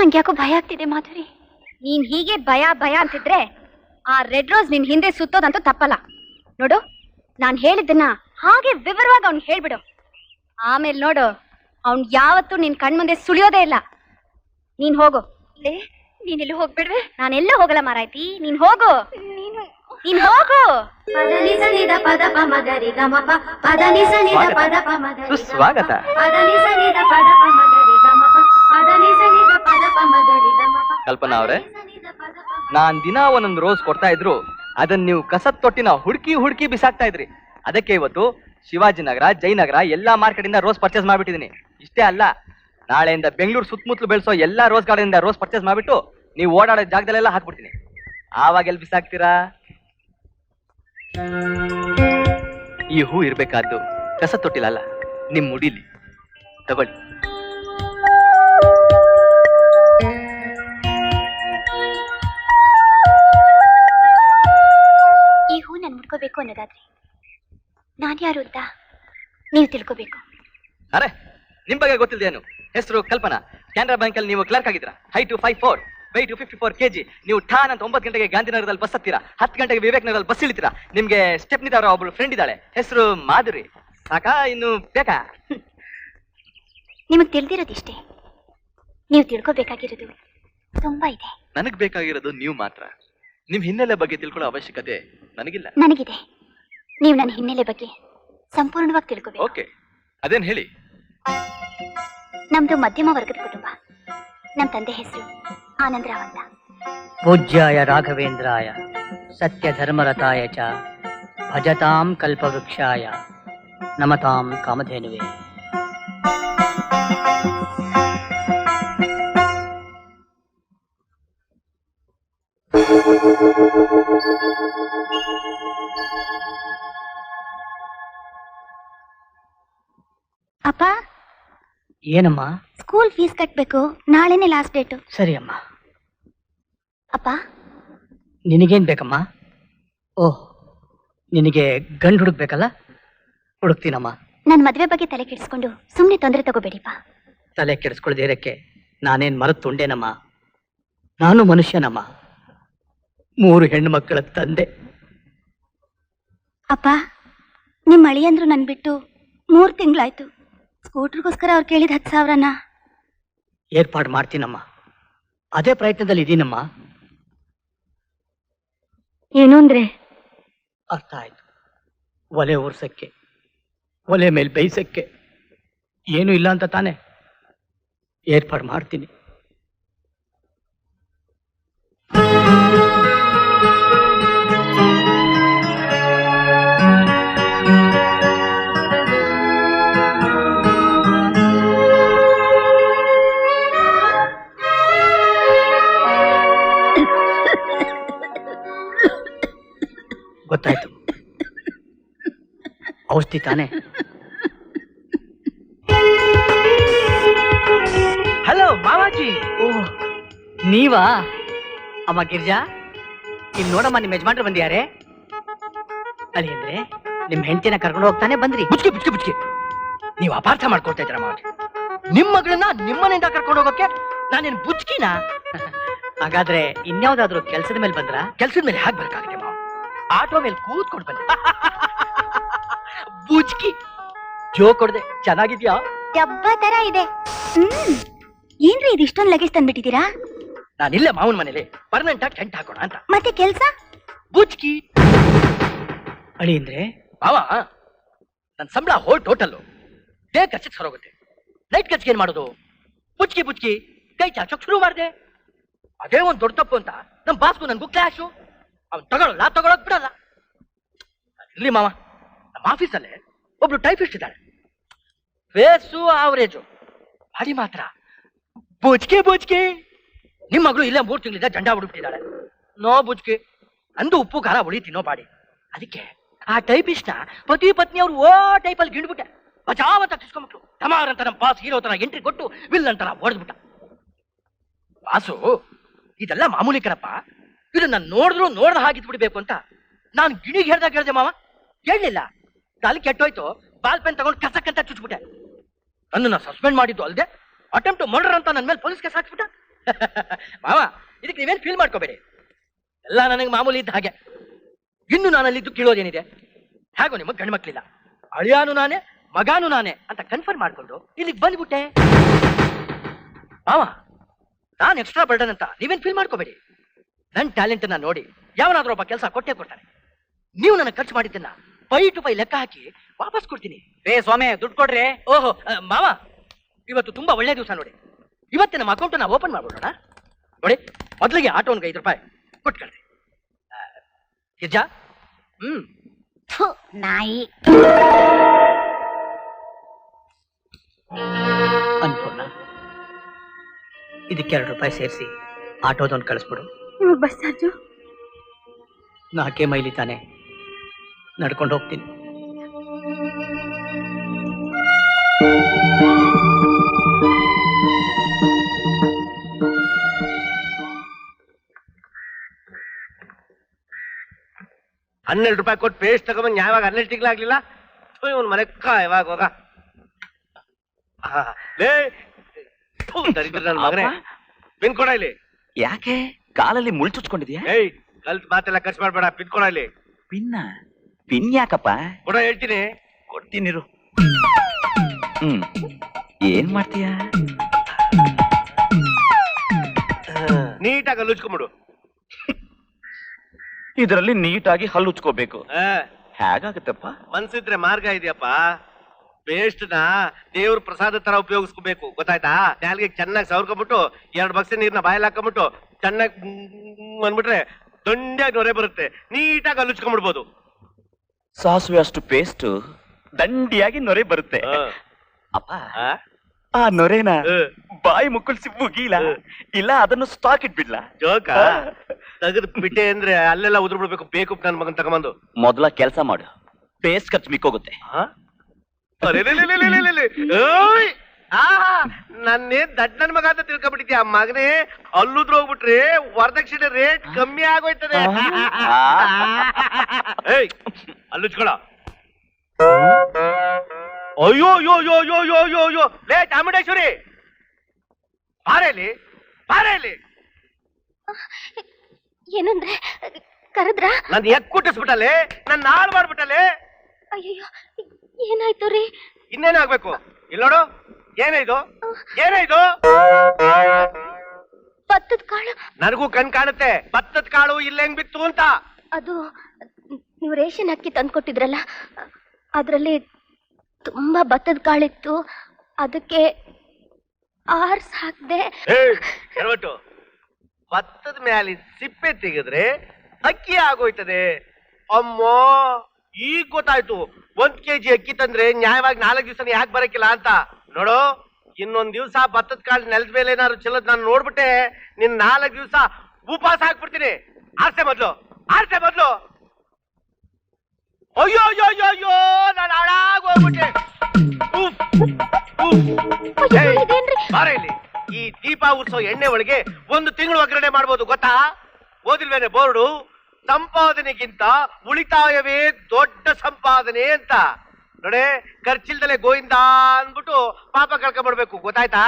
ನಂಗೆ ಯಾಕೋ ಭಯ ಆಗ್ತಿದೆ ಮಾಧುರಿ. ನೀನ್ ಹೀಗೆ ಭಯ ಭಯ ಅಂತಿದ್ರೆ ಆ ರೆಡ್ ರೋಸ್ ನಿನ್ ಹಿಂದೆ ಸುತ್ತೋದಂತೂ ತಪ್ಪಲ್ಲ. ನೋಡು, ನಾನ್ ಹೇಳಿದ್ದನ್ನ ಹಾಗೆ ವಿವರವಾಗಿ ಅವ್ನ್ ಹೇಳ್ಬಿಡು. ಆಮೇಲೆ ನೋಡು, ಅವ್ನ್ ಯಾವತ್ತೂ ನಿನ್ ಕಣ್ಮುಂದೆ ಸುಳಿಯೋದೇ ಇಲ್ಲ. ನೀನ್ ಹೋಗು. ನೀನೆಲ್ಲೂ ಹೋಗ್ಬೇಡ್ವೆ. ನಾನೆಲ್ಲ ಹೋಗಲ್ಲ ಮಾರಾಯ್ತಿ, ನೀನ್ ಹೋಗು. ನೀನ್ ಹೋಗು. ಸುಸ್ವಾಗತ. ಕಲ್ಪನಾ ಅವರೇ, ನಾನ್ ದಿನ ಒಂದೊಂದು ರೋಸ್ ಕೊಡ್ತಾ ಇದ್ರು ಅದನ್ನ ನೀವು ಕಸದ ತೊಟ್ಟಿನ ಹುಡುಕಿ ಹುಡುಕಿ ಬಿಸಾಕ್ತಾ ಇದ್ರಿ. ಅದಕ್ಕೆ ಇವತ್ತು ಶಿವಾಜಿನಗರ, ಜಯನಗರ ಎಲ್ಲಾ ಮಾರ್ಕೆಟ್ ಇಂದ ರೋಸ್ ಪರ್ಚೇಸ್ ಮಾಡ್ಬಿಟ್ಟಿದೀನಿ. ಇಷ್ಟೇ ಅಲ್ಲ, ನಾಳೆಯಿಂದ ಬೆಂಗಳೂರು ಸುತ್ತಮುತ್ತಲು ಬೆಳೆಸೋ ಎಲ್ಲಾ ರೋಸ್ ಗಾರ್ಡನ್ ಇಂದ ರೋಸ್ ಪರ್ಚೇಸ್ ಮಾಡ್ಬಿಟ್ಟು ನೀವು ಓಡಾಡೋ ಜಾಗದಲ್ಲೆಲ್ಲ ಹಾಕ್ಬಿಡ್ತೀನಿ. ಆವಾಗ ಎಲ್ಲಿ ಬಿಸಾಕ್ತೀರಾ? ಈ ಹೂ ಇರ್ಬೇಕಾದ್ದು ಕಸ ತೊಟ್ಟಿಲಲ್ಲ, ನಿಮ್ ಮುಡಿಲಿ. ತಗೊಳ್ಳಿ. ಈ ಹೂ ನಾನು ಮುಡ್ಕೋಬೇಕು ಅನ್ನೋದಾದ್ರೆ ನಾನು ಯಾರು ಅಂತ ನೀವು ತಿಳ್ಕೋಬೇಕು. ಅರೆ, ನಿಮ್ ಬಗ್ಗೆ ಗೊತ್ತಿಲ್ದೇನು? ಹೆಸರು ಕಲ್ಪನಾ. ಕೆನರಾ ಬ್ಯಾಂಕ್ ಅಲ್ಲಿ ನೀವು ಕ್ಲರ್ಕ್ ಆಗಿದ್ರ. Height 5'4", weight 54 kg. ನೀವು ಠಾನ್ ಅಂತ 9 ಗಂಟೆಗೆ ಗಾಂಧಿನಗರದಲ್ಲಿ ಬಸ್ ಹತ್ತೀರಾ, 10 ಗಂಟೆಗೆ ವಿವೇಕ್ ನಗರದಲ್ಲಿ ಬಸ್ ಇಳಿತೀರಾ. ನಿಮ್ಗೆ ಸ್ಟೆಪ್ನಿ ತರ ಒಬ್ರು ಫ್ರೆಂಡ್ ಇದ್ದಾಳೆ, ಹೆಸರು ಮಾಧುರಿ. ಸಾಕಾ? ಇನ್ನು ಬೇಕಾ? ನಿಮಗೆ ತಿಳಿದಿರೋದಿಷ್ಟೇ. ನೀವು ತಿಳ್ಕೋಬೇಕಾಗಿರೋದು ತುಂಬಾ ಇದೆ. ನನಗ್ ಬೇಕಾಗಿರೋದು ನೀವು ಮಾತ್ರ. ನಿಮ್ ಹಿನ್ನೆಲೆ ಬಗ್ಗೆ ತಿಳ್ಕೊಳ್ಳೋ ಅವಶ್ಯಕತೆ ನನಗಿಲ್ಲ. ನನಗಿದೆ. ನೀವು ನನ್ನ ಹಿನ್ನೆಲೆ ಬಗ್ಗೆ ಸಂಪೂರ್ಣವಾಗಿ ತಿಳ್ಕೋಬೇಕು. ಓಕೆ, ಅದೇನ್ ಹೇಳಿ. ನಮ್ದು ಮಧ್ಯಮ ವರ್ಗದ ಕುಟುಂಬ. ನಮ್ಮ ತಂದೆ ಹೆಸರು ಆನಂದರಾವ್ ಅಂತ. ಪೂಜ್ಯಾಯ ರಾಘವೇಂದ್ರಾಯ ಸತ್ಯ ಧರ್ಮರತಾಯ ಚ ಭಜತಾಂ ಕಲ್ಪವೃಕ್ಷಾಯ ನಮತಾಂ ಕಾಮಧೇನುವೆ. ಅಪ್ಪ, ಏನಮ್ಮ? ಸ್ಕೂಲ್ ಫೀಸ್ ಕಟ್ಟಬೇಕು. ನಾಳೆನೇ ಲಾಸ್ಟ್ ಡೇಟು. ಸರಿ ಅಮ್ಮ. ಅಪ್ಪ, ನಿನಗೇನ್ ಬೇಕಮ್ಮ? ಓಹ್, ನಿನಗೆ ಗಂಡು ಹುಡುಕ್ಬೇಕಲ್ಲ? ಹುಡುಕ್ತೀನಮ್ಮ. ನನ್ನ ಮದುವೆ ಬಗ್ಗೆ ತಲೆ ಕೆಡಿಸ್ಕೊಂಡು ಸುಮ್ಮನೆ ತೊಂದರೆ ತಗೋಬೇಡಿಪ್ಪ. ತಲೆ ಕೆಡಿಸ್ಕೊಳ್ದೇರಕ್ಕೆ ನಾನೇನ್ ಮರೆತು ತುಂಡೇನಮ್ಮ? ನಾನು ಮನುಷ್ಯನಮ್ಮ. 3 ಹೆಣ್ಣು ಮಕ್ಕಳ ತಂದೆ. ಅಪ್ಪ, ನಿಮ್ಮ ಅಳಿಯಂದ್ರು ನನ್ ಬಿಟ್ಟು 3 ತಿಂಗಳಾಯ್ತು. ಸ್ಕೂಟ್ರಿಗೋಸ್ಕರ ಅವ್ರು ಕೇಳಿದ 10,000ನ ಏರ್ಪಾಡು ಮಾಡ್ತೀನಮ್ಮ. ಅದೇ ಪ್ರಯತ್ನದಲ್ಲಿ ಇದೀನಮ್ಮ. ಏನು ಅಂದ್ರೆ? ಅರ್ಥ ಆಯ್ತು. ಒಲೆ ಉರ್ಸಕ್ಕೆ, ಒಲೆ ಮೇಲೆ ಬೇಯಿಸಕ್ಕೆ ಏನು ಇಲ್ಲ ಅಂತ ತಾನೆ? ಏರ್ಪಾಡು ಮಾಡ್ತೀನಿ. ಗೊತ್ತಾಯ್ತು. ಔಷಧಿ ತಾನೆ? ಹಲೋ ಮಾವಾಜಿ. ಓಹ್, ನೀವಾ? ಅಮ್ಮ ಗಿರ್ಜಾ, ಇಲ್ಲಿ ನೋಡಮ್ಮ, ನಿಮ್ಮ ಯಜಮಾನ್ರು ಬಂದಿದ್ದಾರೆ. ಅಲ್ಲಿ ಅಂದ್ರೆ ನಿಮ್ ಹೆಂಡತಿನ ಕರ್ಕೊಂಡು ಹೋಗ್ತಾನೆ ಬಂದ್ರಿ. ಬುಚ್ಕೆ ಬುಚ್ಕೆ ಬುಚ್ಕೆ, ನೀವು ಅಪಾರ್ಥ ಮಾಡ್ಕೊಳ್ತಾ ಇದ್ದೀರಾ ಮಾವಾಜಿ. ನಿಮ್ ಮಗಳನ್ನ ನಿಮ್ಮನೆಯಿಂದ ಕರ್ಕೊಂಡು ಹೋಗೋಕೆ ನಾನೇನು ಬುಚ್ಕಿನ? ಹಾಗಾದ್ರೆ ಇನ್ಯಾವ್ದಾದ್ರು ಕೆಲ್ಸದ ಮೇಲೆ ಬಂದ್ರ? ಕೆಲ್ಸದ ಮೇಲೆ ಹೇಗೆ ಬರ್ಕಾಗುತ್ತೆ ಮಾವ? ಆಟೋ ಮೇಲೆ ಕೂತ್ಕೊಂಡು ಬಂದೆ. ಬುಚ್ಕಿ ಜೋ ಕೊಡ್ದೆ. ಚೆನ್ನಾಗಿದ್ಯಾ? ಡಬ್ಬ ತರ ಇದೆ. ಏನ್ರಿ ಇದು ಇಷ್ಟೊಂದು ಲಗೇಜ್ ತಂದ್ಬಿಟ್ಟಿದ್ದೀರಾ? ನಾನಿಲ್ಲೇ ಮಾವನ ಮನೇಲಿ ಪರ್ಮನೆಂಟ್ ಆಗಿ ಟೆಂಟ್ ಹಾಕೋಣ ಅಂತ. ಮತ್ತೆ ಕೆಲ್ಸ? ಬುಚ್ಕಿ ಅಳಿ ಅಂದ್ರೆ ಮಾವ, ನನ್ನ ಸಂಬಳ ಟೋಟಲ್ಲು ಡೇ ಖರ್ಚಿಗೆ ಸರೋಗುತ್ತೆ. ನೈಟ್ ಖರ್ಚಿಗೆ ಏನ್ ಮಾಡೋದು? ಬುಚ್ಕಿ ಬುಚ್ಕಿ ಕೈ ಚಾಚೋಕ್ ಶುರು ಮಾಡಿದೆ. ಅದೇ ಒಂದು ದೊಡ್ಡ ತಪ್ಪು ಅಂತ ನಮ್ ಬಾಸ್ಗೂ ನನ್ಗೂ ಕ್ಲಾಶು. ಅವ್ನು ತಗೊಳಕ್ ಬಿಡಲ್ಲ. ಇರ್ಲಿ ಮಾವ, ನಮ್ಮ ಆಫೀಸಲ್ಲೇ ಒಬ್ಳು ಟೈಪಿಸ್ಟ್ ಇದ್ದಾಳೆ. ಫೇಸು ಆವರೇಜು, ಬಾಡಿ ಮಾತ್ರ ಬುಚ್ಕಿ ಬುಚ್ಕಿ. ನಿಮ್ಮ ಮಗಳು ಇಲ್ಲೇ 3 ತಿಂಗಳಿಂದ ಜಂಡ ಹುಡುಕ್ತಿದ್ದಾಳೆ. ನೋ ಬುಚ್ಕಿ, ಅಂದು ಉಪ್ಪು ಖಾರ ಉಳಿ ತಿನ್ನೋ ಬಾಡಿ. ಅದಕ್ಕೆ ಆ ಟೈಪಿಸ್ಟ್ ನ ಪತಿ ಪತ್ನಿ ಅವ್ರು ಓ ಟೈಪಲ್ಲಿ ಗಿಂಡ್ಬಿಟ್ಟೆ. ಬಚಾವ್ ಅಂತ ಕಿಸ್ಕೊಂಡ್ಬಿಟ್ರು. ಟಮಾರ್ ಅಂತ ನಮ್ಮ ಬಾಸ್ ಹೀರೋ ತರ ಎಂಟ್ರಿ ಕೊಟ್ಟು ವಿಲ್ ಅಂತರ ಹೊಡೆದ್ಬಿಟ್ಟ. ಬಾಸು, ಇದೆಲ್ಲ ಮಾಮೂಲಿ ಕಣಪ್ಪ, ಇದನ್ನ ನೋಡ್ದ ಹಾಗಿದ್ ಬಿಡ್ಬೇಕು ಅಂತ ನಾನು ಗಿಣಿಗೆ ಹೇಳ್ದೆ ಮಾವ. ಹೇಳಲಿಲ್ಲ. ತಲೆ ಕೆಟ್ಟೋಯ್ತು, ಬಾಲ್ ಪೆನ್ ತಗೊಂಡು ಕಸಕ್ಕಂತ ಚುಚ್ಬಿಟ್ಟೆ. ನನ್ನನ್ನು ಸಸ್ಪೆಂಡ್ ಮಾಡಿದ್ದು ಅಲ್ಲದೆ ಅಟೆಂಪ್ಟ್ ಮರ್ಡರ್ ಅಂತ ನನ್ನ ಮೇಲೆ ಪೊಲೀಸ್ ಕೇಸ್ ಹಾಕ್ಸ್ಬಿಟ್ಟ. ಮಾವ ಇದಕ್ಕೆ ನೀವೇನ್ ಫೀಲ್ ಮಾಡ್ಕೋಬೇಡಿ, ಎಲ್ಲ ನನಗೆ ಮಾಮೂಲಿ ಇದ್ದ ಹಾಗೆ. ಇನ್ನು ನಾನಲ್ಲಿದ್ದು ಕೀಳೋದೇನಿದೆ? ಹೇಗೋ ನಿಮಗೆ ಗಂಡು ಮಕ್ಳಿಲ್ಲ, ಅಳಿಯಾನು ನಾನೇ ಮಗಾನು ನಾನೇ ಅಂತ ಕನ್ಫರ್ಮ್ ಮಾಡ್ಕೊಂಡು ಇಲ್ಲಿಗೆ ಬಂದ್ಬಿಟ್ಟೆ. ಮಾವ ನಾನು ಎಕ್ಸ್ಟ್ರಾ ಬರ್ಡನ್ ಅಂತ ನೀವೇನ್ ಫೀಲ್ ಮಾಡ್ಕೋಬೇಡಿ. ನನ್ನ ಟ್ಯಾಲೆಂಟ್ ಅನ್ನ ನೋಡಿ ಯಾವನಾದ್ರೂ ಒಬ್ಬ ಕೆಲಸ ಕೊಟ್ಟೆ ಕೊಡ್ತಾನೆ. ನೀವು ನನಗೆ ಖರ್ಚು ಮಾಡಿದ್ದನ್ನ 5 to 5 ಲೆಕ್ಕ ಹಾಕಿ ವಾಪಸ್ ಕೊಡ್ತೀನಿ. ಸ್ವಾಮಿ ದುಡ್ಡು ಕೊಡ್ರಿ. ಓಹೋ ಮಾವ, ಇವತ್ತು ತುಂಬಾ ಒಳ್ಳೆ ದಿವಸ ನೋಡಿ. ಇವತ್ತೇ ನಮ್ಮ ಅಕೌಂಟ್ ನಾವು ಓಪನ್ ಮಾಡ್ಬಿಡೋಣ. ನೋಡಿ, ಮೊದಲಿಗೆ ಆಟೋನ್ಗೆ 5 ರೂಪಾಯಿ ಕೊಟ್ಕೊಳ್ರಿ. ಗಿರ್ಜಾ, ನಾಯಿ. ಅನ್ಪೂರ್ಣ, ಇದಕ್ಕೆ 2 ರೂಪಾಯಿ ಸೇರಿಸಿ ಆಟೋದೊಂದು ಕಳಿಸ್ಬಿಡು. ನಿಮಗೆ ಬಸ್ ಚಾರ್ಜು? 4 ಮೈಲಿ ತಾನೆ, ನಡ್ಕೊಂಡು ಹೋಗ್ತೀನಿ. $12 ರೂಪಾಯಿ ಕೊಟ್ಟು ಪೇಸ್ಟ್ ತಗೊಂಬಂದ್ ಯಾವಾಗ 12 ತಿಂಗಳಾಗ್ಲಿಲ್ಲ. ಇವನ್ ಮನೆಕ್ಕ ಯಾವಾಗ ಹೋಗ ಲೇ ದರಿದ್ರ ನನ್ನ ಮಗನೇ, ಪಿನ್ ಕೊಡ ಇಲ್ಲಿ. ಯಾಕೆ ಕಾಲಲ್ಲಿ ಮುಳ್ಳು ಚುಚ್ಕೊಂಡಿದ್ಯಾ? ಏಯ್ ಕಲ್ತ್ ಮಾತೆಲ್ಲ ಖರ್ಚು ಮಾಡ್ಬೇಡ, ಪಿನ್ ಕೊಡ ಇಲ್ಲಿ. ಪಿನ್ ಯಾಕಪ್ಪ? ಕೊಡ ಹೇಳ್ತೀನಿ. ಕೊಡ್ತೀನಿರು. ಏನ್ ಮಾಡ್ತೀಯ? ನೀಟಾಗಿ ಅಲ್ಲುಚ್ಕೊಂಬಿಡು. ಇದರಲ್ಲಿ ನೀಟಾಗಿ ಹಲ್ಲು ಉಚ್ಕೋಬೇಕು. ಹೇಗಾಗತ್ತಪ್ಪ? ಮನ್ಸಿದ್ರೆ ಮಾರ್ಗ ಇದೆಯಪ್ಪ. ಪೇಸ್ಟ್ ನ ದೇವ್ರ ಪ್ರಸಾದ ತರ ಉಪಯೋಗಿಸ್ಕೋಬೇಕು, ಗೊತ್ತಾಯ್ತಾ? ನಾಲ್ಗೆ ಚೆನ್ನಾಗಿ ಸವರ್ಕೊಂಡ್ಬಿಟ್ಟು 2 ಬಕ್ಸೆ ನೀರ್ನ ಬಾಯಲ್ಲಿ ಹಾಕೊಂಡ್ಬಿಟ್ಟು ಚೆನ್ನಾಗಿ ಅಂದ್ಬಿಟ್ರೆ ದಂಡ್ಯಾಗಿ ನೊರೆ ಬರುತ್ತೆ. ನೀಟಾಗಿ ಅಲ್ಲುಚ್ಕೊಂಡ್ಬಿಡ್ಬೋದು. ಸಾಸಿವೆ ಅಷ್ಟು ಪೇಸ್ಟ್ ದಂಡಿಯಾಗಿ ನೊರೆ ಬರುತ್ತೆ. ಅಪ್ಪ, ಆ ನೊರೆನ ಬಾಯಿ ಮುಕ್ಕಳಿಸಿ ಮುಗಿಲ, ಇಲ್ಲ ಅದನ್ನು ಸ್ಟಾಕ್ ಇಟ್ಬಿಡ್ಲಾ? ಜೋಕ ತೆಗೆದು ಬಿಟ್ಟೆ ಅಂದ್ರೆ ಅಲ್ಲೆಲ್ಲ ಉದುರು ಬಿಡ್ಬೇಕು. ಬೇಕು ನನ್ ಮಗನ್ ತಗೊಂಬಂದು ಮೊದಲ ಕೆಲಸ ಮಾಡು, ಪೇಸ್ಟ್ ಖರ್ಚು ಮಿಕ್ಕೋಗುತ್ತೆ. ನನ್ನೇನ್ ದಡ್ ನನ್ ಮಗ ಅಂತ ತಿಳ್ಕೊಂಡ್ಬಿಟ್ಟಿದ್ಯಾ ಮಗನೇ. ಅಲ್ಲುದ್ರು ಹೋಗ್ಬಿಟ್ರೆ ವರದಕ್ಷಿಣೆ ರೇಟ್ ಕಮ್ಮಿ ಆಗೋಯ್ತದೆ. ಏಯ್ ಅಲ್ಲುಚ್ಕೊಳ. ಅಯ್ಯೋ ಯೋ ಯೋ ಯೋ ಯೋ ಯೋ ಯೋ ಲೇ ಚಾಮುಂಡೇಶ್ವರಿ, ಬಾರೇಲಿ ಬಾರೇಲಿ. ಏನಂದ್ರೆ ಕರೆದ್ರ? ನನ್ ಎಕ್ ಕುಟ್ಟಿಸ್ಬಿಟ್ಟಲೆ, ನನ್ ಹಾಳು ಮಾಡ್ಬಿಟ್ಟಲೆ. ಅಯ್ಯೋ, ಏನಾಯ್ತು ರೀ? ಇನ್ನೇನಾಗ್ಬೇಕು? ಇಲ್ಲಿ ನೋಡು, ಏನಾಯ್ತು ಏನಾಯ್ತು? ಭತ್ತದ ಕಾಳು. ನನಗೂ ಕಣ್ ಕಾಣುತ್ತೆ, ಭತ್ತದ ಕಾಳು ಇಲ್ಲ ಹೆಂಗ್ ಬಿತ್ತು ಅಂತ. ಅದು ನೀವು ರೇಷನ್ ಅಕ್ಕಿ ತಂದ್ಕೊಟ್ಟಿದ್ರಲ್ಲ, ಅದರಲ್ಲಿ ತುಂಬಾ ಭತ್ತದ ಕಾಳಿತ್ತು, ಅದಕ್ಕೆ ಆರ್ಸ್ ಹಾಕ್ದೆ. ಹೇಳ್ಬಿಟ್ಟು ಭತ್ತದ ಮ್ಯಾಲಿ ಸಿಪ್ಪೆ ತೆಗೆದ್ರೆ ಅಕ್ಕಿ ಆಗೋಯ್ತದೆ. ಅಮ್ಮೋ, ಈಗ ಗೊತ್ತಾಯ್ತು 1 kg ಅಕ್ಕಿ ತಂದ್ರೆ ನ್ಯಾಯವಾಗಿ 4 ದಿವಸ ಯಾಕೆ ಬರಕ್ಕಿಲ್ಲ ಅಂತ. ನೋಡು, ಇನ್ನೊಂದ್ ದಿವ್ಸ ಭತ್ತದ ಕಾಳು ನೆಲದ ಮೇಲೆ ಏನಾದ್ರು ಚೆಲ್ಲದ್ ನಾನು ನೋಡ್ಬಿಟ್ಟೆ ನಿನ್ 4 ದಿವಸ ಉಪವಾಸ ಹಾಕ್ಬಿಡ್ತೀನಿ. ಆರ್ಸೆ ಮೊದ್ಲು, ಆರ್ಸೆ ಮೊದ್ಲು. ಅಯ್ಯೋ ಅಯ್ಯೋ ಅಯ್ಯೋ ಅಯ್ಯೋ, ನಾನು ಹಾಳಾಗಿ ಹೋಗ್ಬಿಟ್ಟೆ. ಬಾರ ಇಲ್ಲಿ. ಈ ದೀಪ ಉರ್ಸೋ ಎಣ್ಣೆ ಒಳಗೆ 1 ತಿಂಗಳು ಒಗ್ಗರಣೆ ಮಾಡ್ಬೋದು, ಗೊತ್ತಾ? ಓದಿಲ್ವೇನೆ ಬೋರ್ಡು? ಸಂಪಾದನೆಗಿಂತ ಉಳಿತಾಯವೇ ದೊಡ್ಡ ಸಂಪಾದನೆ ಅಂತ. ನೋಡೆ, ಖರ್ಚಿಲ್ದಲೆ ಗೋಯಿಂದ ಅಂದ್ಬಿಟ್ಟು ಪಾಪ ಕಳ್ಕೊಂಡ್ಬಿಡ್ಬೇಕು, ಗೊತ್ತಾಯ್ತಾ?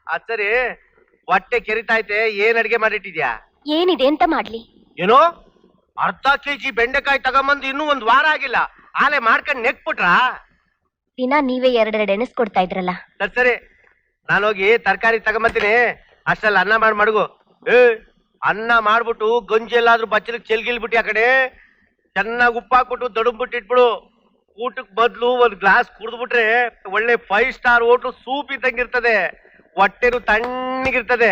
ಅದ್ ಸರಿ, ಹೊಟ್ಟೆ ಕೆರಿತಾಯ್ತೆ, ಏನ್ ಅಡಿಗೆ ಮಾಡಿಟ್ಟಿದ್ಯಾ? ಏನಿದೆ ಅಂತ ಮಾಡ್ಲಿ? ಏನೋ ಅರ್ಧ kg ಬೆಂಡೆಕಾಯಿ ತಗೊಂಬಂದು ಇನ್ನೂ 1 ವಾರ ಆಗಿಲ್ಲ, ಆಲೆ ಮಾಡ್ಕೊಂಡ್ ನೆಕ್ಬಿಟ್ರಾ? ದಿನ ನೀವೇ 2 ಎಣಿಸ್ಕೊಡ್ತಾ ಇದ್ರಲ್ಲ. ಸರಿ, ನಾನೋಗಿ ತರಕಾರಿ ತಗೊಂಬತ್ತೀನಿ, ಅಷ್ಟಲ್ಲಿ ಅನ್ನ ಮಾಡಿ ಮಡಗು. ಅನ್ನ ಮಾಡ್ಬಿಟ್ಟು ಗಂಜಿ ಎಲ್ಲಾದ್ರೂ ಬಚ್ಚಲಿಗೆ ಚೆಲ್ಗಿಲ್ಬಿಟ್ಟು ಆ ಕಡೆ ಚೆನ್ನಾಗಿ ಉಪ್ಪು ಹಾಕ್ಬಿಟ್ಟು ದಡುಂಬಿಟ್ಟು ಇಟ್ಬಿಡು. ಊಟಕ್ಕೆ ಬದಲು 1 ಗ್ಲಾಸ್ ಕುಡಿದ್ಬಿಟ್ರೆ ಒಳ್ಳೆ 5 ಸ್ಟಾರ್ ಹೋಟ್ಲು ಸೂಪ್ ಇದ್ದಂಗಿರ್ತದೆ, ಹೊಟ್ಟೆನು ತಣ್ಣಗಿರ್ತದೆ.